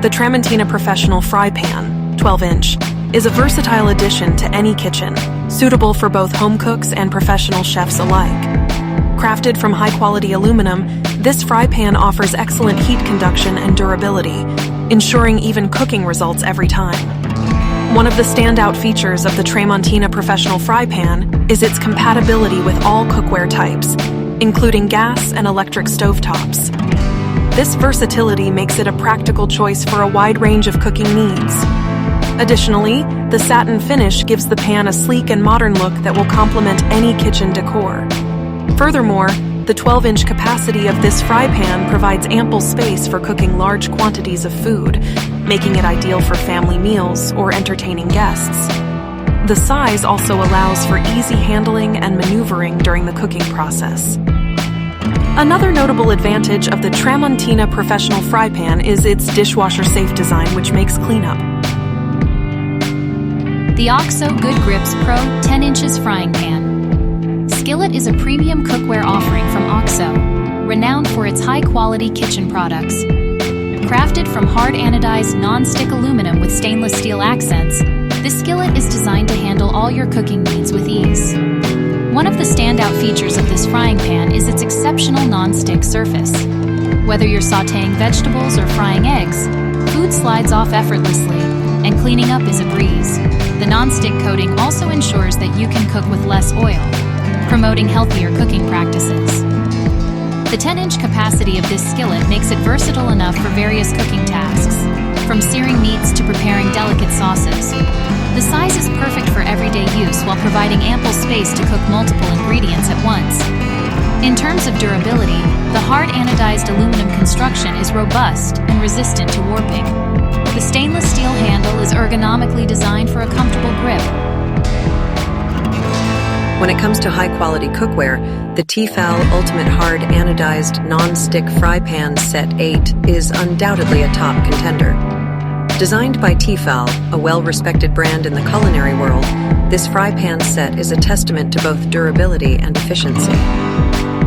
The Tramontina Professional Fry Pan, 12-inch, is a versatile addition to any kitchen, suitable for both home cooks and professional chefs alike. Crafted from high-quality aluminum, this fry pan offers excellent heat conduction and durability, ensuring even cooking results every time. One of the standout features of the Tramontina Professional Fry Pan is its compatibility with all cookware types, including gas and electric stovetops. This versatility makes it a practical choice for a wide range of cooking needs. Additionally, the satin finish gives the pan a sleek and modern look that will complement any kitchen decor. Furthermore, the 12-inch capacity of this fry pan provides ample space for cooking large quantities of food, making it ideal for family meals or entertaining guests. The size also allows for easy handling and maneuvering during the cooking process. Another notable advantage of the Tramontina Professional Fry Pan is its dishwasher-safe design, which makes cleanup. The OXO Good Grips Pro 10 inches Frying Pan. Skillet is a premium cookware offering from OXO, renowned for its high-quality kitchen products. Crafted from hard anodized non-stick aluminum with stainless steel accents, this skillet is designed to handle all your cooking needs with ease. One of the standout features of this frying pan is its exceptional non-stick surface. Whether you're sautéing vegetables or frying eggs, food slides off effortlessly, and cleaning up is a breeze. The non-stick coating also ensures that you can cook with less oil, promoting healthier cooking practices. The 10-inch capacity of this skillet makes it versatile enough for various cooking tasks, from searing meats to preparing delicate sauces. The size is perfect for everyday use while providing ample space to cook multiple ingredients at once. In terms of durability, the hard anodized aluminum construction is robust and resistant to warping. The stainless steel handle is ergonomically designed for a comfortable grip. When it comes to high-quality cookware, the Tefal Ultimate Hard Anodized Non-Stick Fry Pan Set 8 is undoubtedly a top contender. Designed by Tefal, a well-respected brand in the culinary world, this fry pan set is a testament to both durability and efficiency.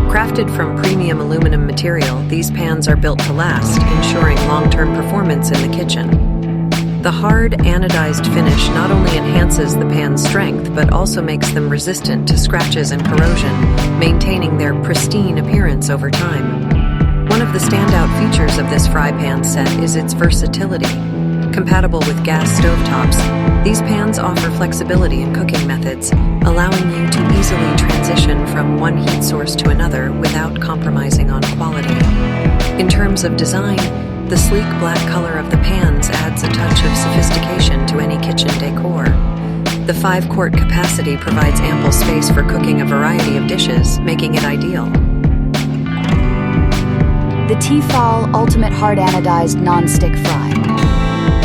Crafted from premium aluminum material, these pans are built to last, ensuring long-term performance in the kitchen. The hard, anodized finish not only enhances the pan's strength, but also makes them resistant to scratches and corrosion, maintaining their pristine appearance over time. One of the standout features of this fry pan set is its versatility. Compatible with gas stovetops, these pans offer flexibility in cooking methods, allowing you to easily transition from one heat source to another without compromising on quality. In terms of design, the sleek black color of the pans adds a touch of sophistication to any kitchen decor. The 5-quart capacity provides ample space for cooking a variety of dishes, making it ideal. The Tefal Ultimate Hard Anodized Non-Stick Fry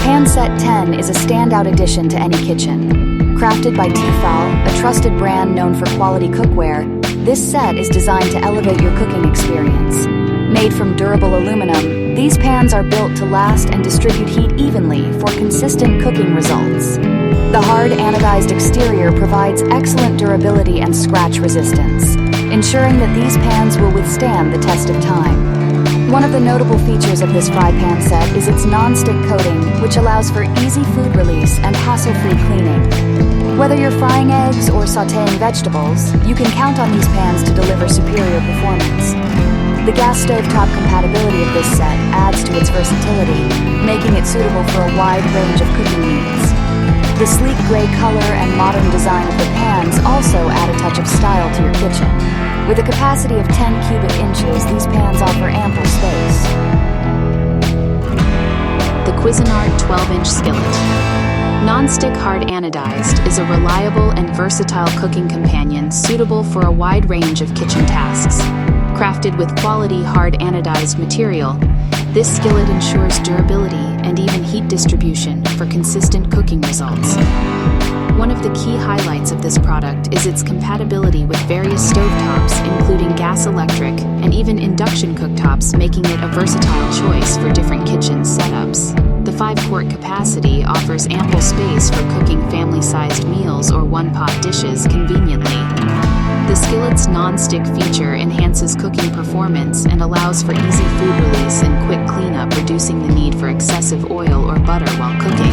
Pan Set 10 is a standout addition to any kitchen. Crafted by Tefal, a trusted brand known for quality cookware, this set is designed to elevate your cooking experience. Made from durable aluminum, these pans are built to last and distribute heat evenly for consistent cooking results. The hard anodized exterior provides excellent durability and scratch resistance, ensuring that these pans will withstand the test of time. One of the notable features of this fry pan set is its non-stick coating, which allows for easy food release and hassle-free cleaning. Whether you're frying eggs or sautéing vegetables, you can count on these pans to deliver superior performance. The gas stovetop compatibility of this set adds to its versatility, making it suitable for a wide range of cooking needs. The sleek gray color and modern design of the pans also add a touch of style to your kitchen. With a capacity of 10 cubic inches, these pans offer ample space. The Cuisinart 12-inch skillet. Non-stick hard anodized is a reliable and versatile cooking companion suitable for a wide range of kitchen tasks. Crafted with quality hard anodized material, this skillet ensures durability and even heat distribution for consistent cooking results. One of the key highlights of this product is its compatibility with various stovetops, including gas electric and even induction cooktops, making it a versatile choice for different kitchen setups. The 5-quart capacity offers ample space for cooking family-sized meals or one-pot dishes conveniently. The skillet's non-stick feature enhances cooking performance and allows for easy food release and quick cleanup reducing the need for excessive oil or butter while cooking.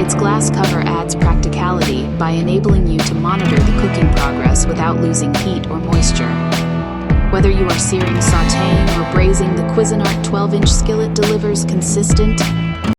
Its glass cover adds practicality by enabling you to monitor the cooking progress without losing heat or moisture. Whether you are searing, sautéing, or braising, the Cuisinart 12-inch skillet delivers consistent,